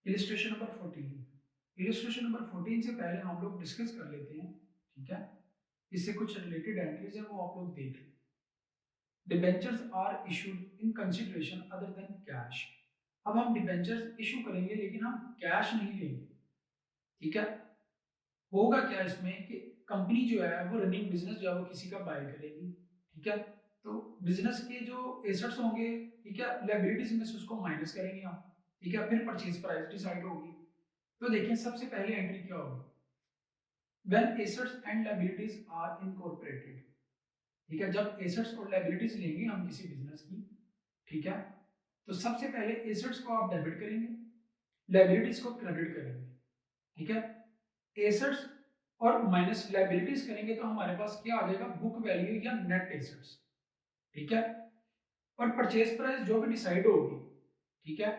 Illustration number 14। Illustration number 14 से पहले हम लोग डिस्कस कर लेते हैं, ठीक है। इससे कुछ रिलेटेड एंट्रीज है वो आप लोग देख लें। Debentures are issued in consideration other than cash. अब हम डिबेंचर्स इशू करेंगे लेकिन हम कैश नहीं लेंगे, ठीक है। होगा क्या इसमें कि कंपनी जो है वो रनिंग बिजनेस जो है वो किसी का बाय करेगी, ठीक है। तो बिजनेस के जो एसेट्स होंगे, ठीक है, लायबिलिटीज में से उसको माइनस करेंगे हम, ठीक है। फिर परचेज प्राइस डिसाइड होगी। तो देखिए सबसे पहले एंट्री क्या होगी, when assets and liabilities are incorporated, ठीक है। जब एसेट्स और लायबिलिटीज लेंगे हम किसी बिजनेस की, ठीक है, तो सबसे पहले एसेट्स को आप डेबिट करेंगे, लायबिलिटीज को क्रेडिट करेंगे, ठीक है। एसेट्स और माइनस लायबिलिटीज करेंगे तो हमारे पास क्या आ जाएगा, बुक वैल्यू या नेट एसेट्स, ठीक है। और परचेज प्राइस जो भी डिसाइड होगी, ठीक है,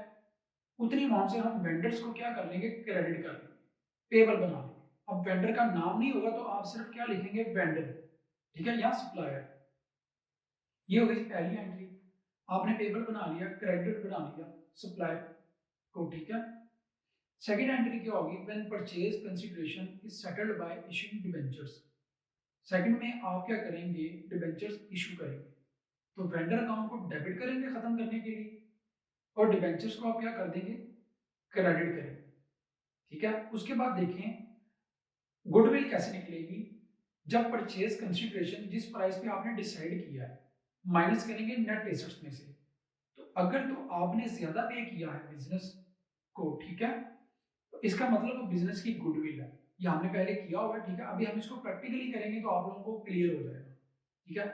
उतनी अमाउंट से हम वेंडर्स को क्या कर लेंगे, क्रेडिट कर लेंगे, पेबल बना लेंगे। अब वेंडर का नाम नहीं होगा तो आप सिर्फ क्या लिखेंगे, वेंडर, ठीक है, या सप्लायर। ये हो गई पहली एंट्री। आपने पेबल बना लिया, क्रेडिट बना लिया सप्लायर को, ठीक है। सेकंड एंट्री क्या होगी, when purchase consideration is settled bye issuing debentures. Second में आप क्या करेंगे, डिबेंचर्स इशू करेंगे। तो वेंडर अकाउंट को डेबिट करेंगे खत्म करने के लिए, और डिबेंचर्स को आप क्या कर देंगे, क्रेडिट करेंगे, ठीक है। उसके बाद देखें गुडविल कैसे निकलेगी, जब परचेज कंसीडरेशन जिस प्राइस पे आपने डिसाइड किया है माइनस करेंगे नेट एसेट्स में से। तो अगर तो आपने ज्यादा पे किया है बिजनेस को, ठीक है, तो इसका मतलब वो बिजनेस की गुडविल है, ये हमने पहले किया हुआ है, ठीक है। अभी हम इसको प्रैक्टिकली करेंगे तो आप लोगों को क्लियर हो जाएगा, ठीक है।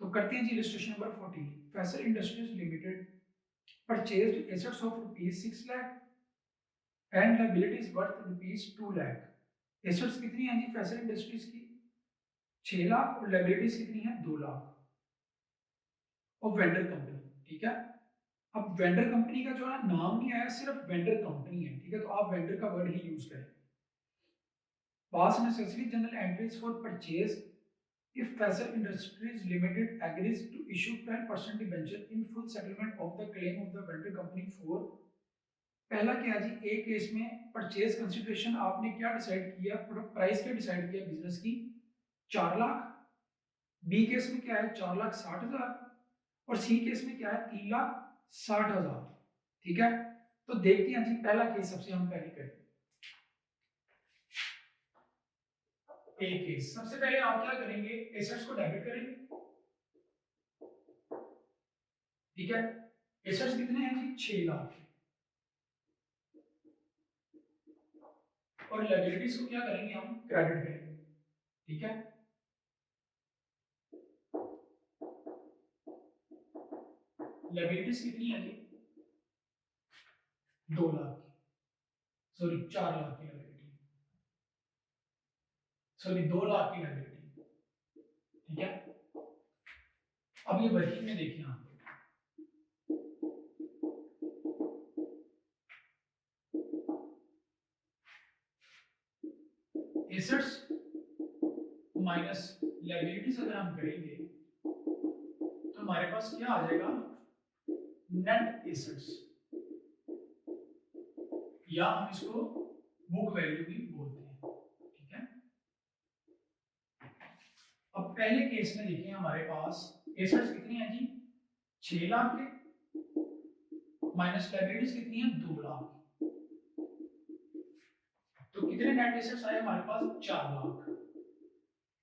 तो करते हैं जी illustration number 14। Faisal industries limited purchased assets of rupees 6 lakh and liabilities worth rupees 2 lakh. Assets कितनी है जी फैसल इंडस्ट्रीज की, 6 लाख, और लायबिलिटीज कितनी है, 2 लाख। और वेंडर कंपनी, ठीक है। अब वेंडर कंपनी का जो है नाम नहीं आया, सिर्फ वेंडर कंपनी है, ठीक है। तो आप वेंडर का वर्ड ही यूज करें। पास necessary general entries for purchase if Faisal Industries Limited agrees to issue 10% debenture in full settlement of the claim of the vendor company for। पहला क्या जी, एक केस में परचेज कंसिडरेशन आपने क्या डिसाइड किया, price क्या decide किया बिजनेस की, 4 लाख। बी केस में क्या है, 4,60,000। और सी केस में क्या है, 3,60,000, ठीक है। तो देखते हैं जी पहला केस सबसे हम पहले करें। एक केस सबसे पहले आप क्या करेंगे, एसेट्स को डेबिट करेंगे, ठीक है। एसेट्स कितने हैं जी, 6 लाख। और लायबिलिटीज को क्या करेंगे, हम क्रेडिट करेंगे, ठीक है। लायबिलिटीज कितनी है जी, 2 लाख की, सॉरी 4 लाख की लायबिलिटी, सॉरी 2 लाख की लायबिलिटी, ठीक है। अब ये वर्किंग में देखिए आप, एसेट्स माइनस लायबिलिटीज अगर हम करेंगे तो हमारे पास क्या आ जाएगा, नेट एसेट्स, या हम इसको बुक वैल्यू भी बोलते हैं, ठीक है। अब पहले केस में देखिए हमारे पास एसेट्स कितनी है जी, 6 लाख के, माइनस लायबिलिटीज कितनी है, 2 लाख। तो कितने नेट एसेट्स आए हमारे पास, 4 लाख,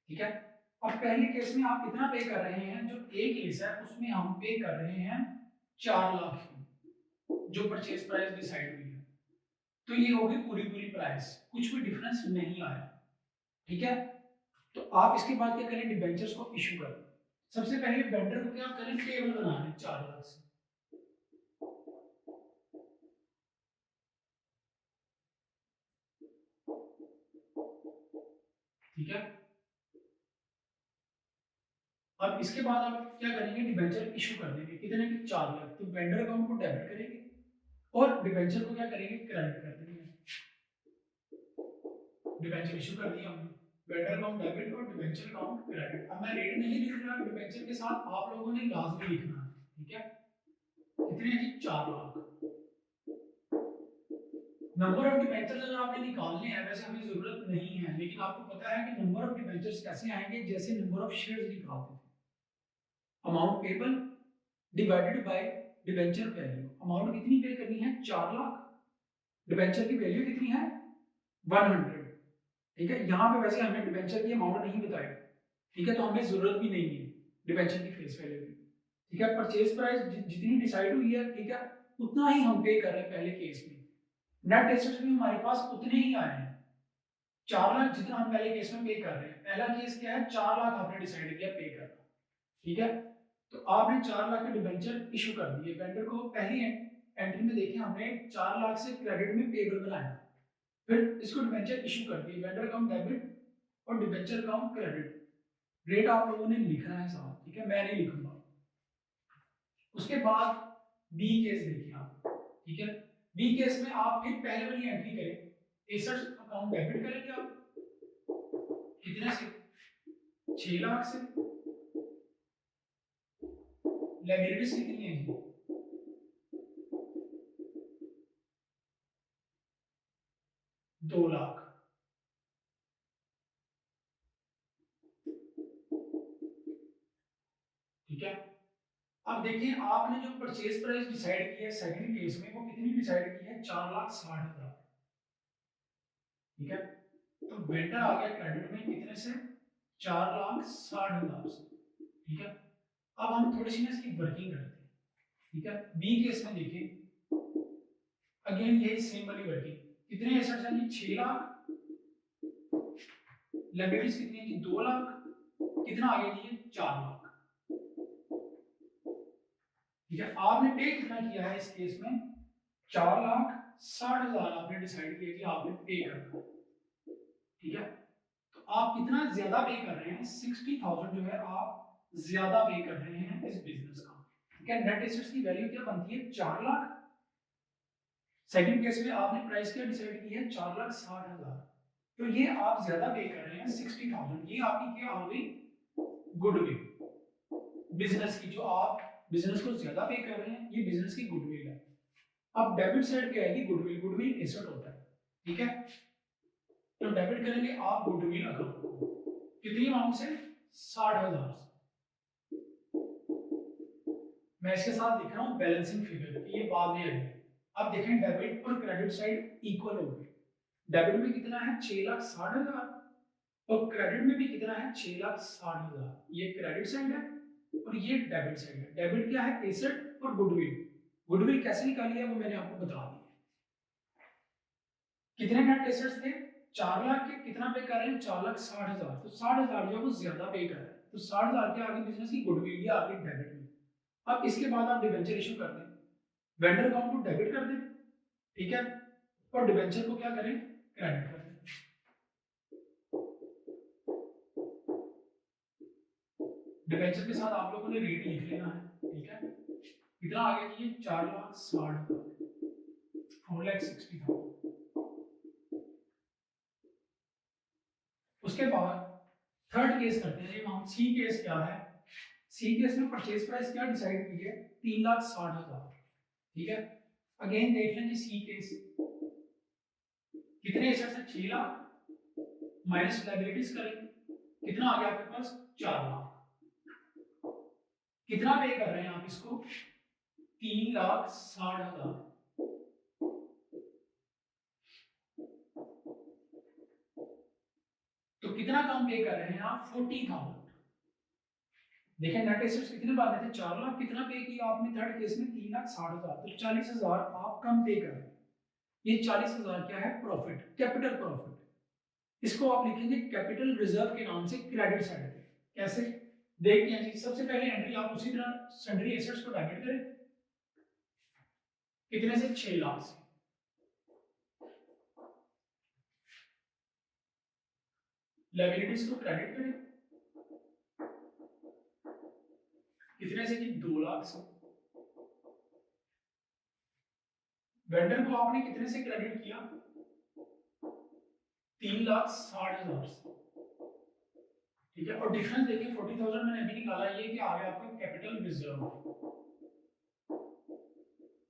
ठीक है। अब पहले केस में आप कितना पे कर रहे हैं, जो ए केस है उसमें हम पे कर रहे हैं 4 लाख की, जो परचेज प्राइस डिसाइड हुई है। तो ये होगी पूरी पूरी प्राइस, कुछ भी डिफरेंस नहीं आया, ठीक है। तो आप इसके बाद क्या करें, डिबेंचर्स को इशू करें। सबसे पहले वेंडर को क्या करें, टेबल बनाने 4 लाख से, ठीक है। अब इसके बाद आप क्या करेंगे, डिबेंचर इशू कर देंगे, कितने की, 4 लाख। तो वेंडर अकाउंट को डेबिट करेंगे और डिबेंचर को क्या करेंगे, क्रेडिट कर देंगे। डिबेंचर इशू कर दिया हमने, वेंडर अकाउंट डेबिट और डिबेंचर अकाउंट क्रेडिट। अब मैं रेट नहीं लिख रहा डिबेंचर के साथ, आप लोगों ने लाजमी लिखना है, ठीक है। कितने जी, 4 लाख। नंबर ऑफ डिबेंचर्स अगर आपने निकालने हैं, वैसे हमें जरूरत नहीं है, लेकिन आपको पता है कि नंबर ऑफ डिबेंचर्स कैसे आएंगे, जैसे नंबर ऑफ शेयर्स निकालते थे, amount payable divided by debenture value. Amount कितनी पे करनी है, 4 लाख, डिबेंचर की वैल्यू कितनी है, 100। ठीक है, यहाँ पे वैसे हमें डिबेंचर की अमाउंट नहीं बताई, ठीक है, तो हमें जरूरत भी नहीं है डिबेंचर की फेस वैल्यू की। ठीक है, परचेज प्राइस जितनी डिसाइड हुई है, ठीक है, उतना ही हम पे कर रहे हैं पहले केस में। नेट एसेट्स भी हमारे पास उतने ही आए हैं, 4 लाख जितना हम पहले केस में पे कर रहे हैं। पहला केस क्या है, 4 लाख आपने डिसाइड किया पे करना, ठीक है, तो आपने 4 लाख के डिबेंचर इशू कर दिए वेंडर को। पहली एंट्री में देखिए हमने 4 लाख से क्रेडिट में पेबल बनाया, फिर इसको डिबेंचर इशू कर दिए, वेंडर अकाउंट डेबिट और डिबेंचर अकाउंट क्रेडिट। रेट आप लोगों ने लिखना है साथ, ठीक है, मैं नहीं लिखूंगा। उसके बाद बी केस देखिए आप, ठीक है, बी केस में आप फिर पहले वाली एंट्री करें, एसेट्स अकाउंट डेबिट करेंगे आप, कितने से, 6 लाख से। लायबिलिटीज कितनी है जी, 2 लाख। ठीक है, अब देखिए आपने जो परचेज प्राइस डिसाइड की है सेकंड केस में, वो कितनी डिसाइड की है, 4,60,000। ठीक है, तो वेंडर आ गया क्रेडिट में कितने से, 4,60,000 से। ठीक है, अब हम थोड़ी सी ना इसकी वर्किंग करते हैं। ठीक है, बी केस में देखिए, अगेन यही सेम वाली वर्किंग, कितने एसेट्स हैं जी, 6 लाख, लायबिलिटीज कितनी है जी, 2 लाख, कितना आ गया जी, 4 लाख। ठीक है, आपने पे कितना किया है इस केस में, 4,60,000 आपने डिसाइड किया कि आपने पे करना। ठीक है, तो आप कितना ज्यादा पे कर रहे हैं, 60,000 जो है आप ज्यादा पे कर रहे हैं इस बिजनेस का। ठीक है, नेट एसेट्स की वैल्यू क्या बनती है, 4 लाख। सेकंड केस में आपने प्राइस क्या डिसाइड की है, 4,60,000। तो ये आप ज्यादा पे कर रहे हैं 60,000, ये आपकी क्या हो गई, गुडविल बिजनेस की, जो आप बिजनेस को ज्यादा पे कर रहे हैं, ये बिजनेस की गुडविल है। अब डेबिट साइड पे आएगी गुडविल, गुडविल एसेट होता है। ठीक है, तो डेबिट करेंगे आप गुडविल अकाउंट को, कितनी अमाउंट से, 60,000 से। मैं इसके साथ लिख रहा हूँ बैलेंसिंग फिगर, ये बाद में आएगी। अब देखें डेबिट और क्रेडिट साइड इक्वल हो गई, डेबिट में कितना है, 6,60,000, और क्रेडिट में भी कितना है, 6,60,000। ये क्रेडिट साइड है और ये डेबिट साइड है। डेबिट क्या है, एसेट और गुडविल। गुडविल कैसे निकाली है वो मैंने आपको बता दी। कितने नेट एसेट्स थे, 4 लाख के, कितना पे कर रहे हैं, 4,60,000, तो 60,000 जो है वो ज्यादा पे कर रहे हैं, तो 60,000 के आगे बिजनेस की गुडविल, ये आगे डेबिट में। अब इसके बाद आप डिबेंचर इशू कर दें, वेंडर अकाउंट को डेबिट कर दें, ठीक है, और डिबेंचर को क्या करें, क्रेडिट कर दें। डिबेंचर के साथ आप लोगों ने रेट लिख लेना है, ठीक है, कितना आ गया जी, 4,60,000, 4,60,000। उसके बाद थर्ड केस करते हैं, हम सी केस क्या है, सी केस में परचेज प्राइस क्या डिसाइड की है, 3,60,000। ठीक है, अगेन देख लेंगे सी केस, कितने एसेट्स है, 6 लाख, माइनस लायबिलिटीज करेंगे, कितना आ गया आपके पास, 4 लाख। कितना पे कर रहे हैं आप इसको, 3,60,000। तो कितना कम पे कर रहे हैं आप, 40,000। देखिए नेट एसेट्स कितने बार थे, 4 लाख, कितना पे किया आपने थर्ड केस में, 3,60,000, तो 40,000 आप कम पे कर रहे हैं। ये 40,000 क्या है, प्रॉफिट, कैपिटल प्रॉफिट। इसको आप लिखेंगे कैपिटल रिजर्व के नाम से क्रेडिट साइड पे। कैसे, देखते हैं जी, सबसे पहले एंट्री आप उसी तरह सन्ड्री एसेट्स को डेबिट करें, कितने से, 6 लाख से। लायबिलिटीज को क्रेडिट करें, कितने से जी, 2 लाख से। वेंडर को आपने कितने से क्रेडिट किया, 3,60,000 से। ठीक है, और डिफरेंस देखिए 40,000 मैंने अभी निकाला, ये कि आ गया आपका कैपिटल रिजर्व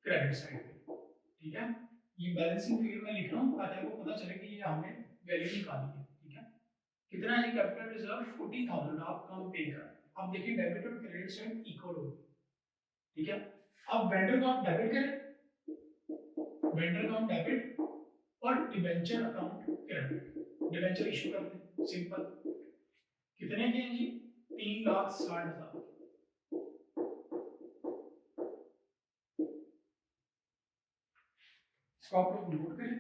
क्रेडिट साइड पे। ठीक है, ये बैलेंसिंग फिगर मैं लिख रहा हूँ ताकि आपको पता चले कि ये हमने वैल्यू निकाली है, ठीक है। कितना है जी कैपिटल रिजर्व 40,000 आप काम पे कर। अब देखिए डेबिट और क्रेडिट साइड इक्वल होगी, ठीक है। अब वेंडर को आप डेबिट करें, वेंडर अकाउंट डेबिट और debenture account credit, debenture issue कर दें सिंपल। कितने के हैं जी 3,60,000। इसको आप लोग नोट करें।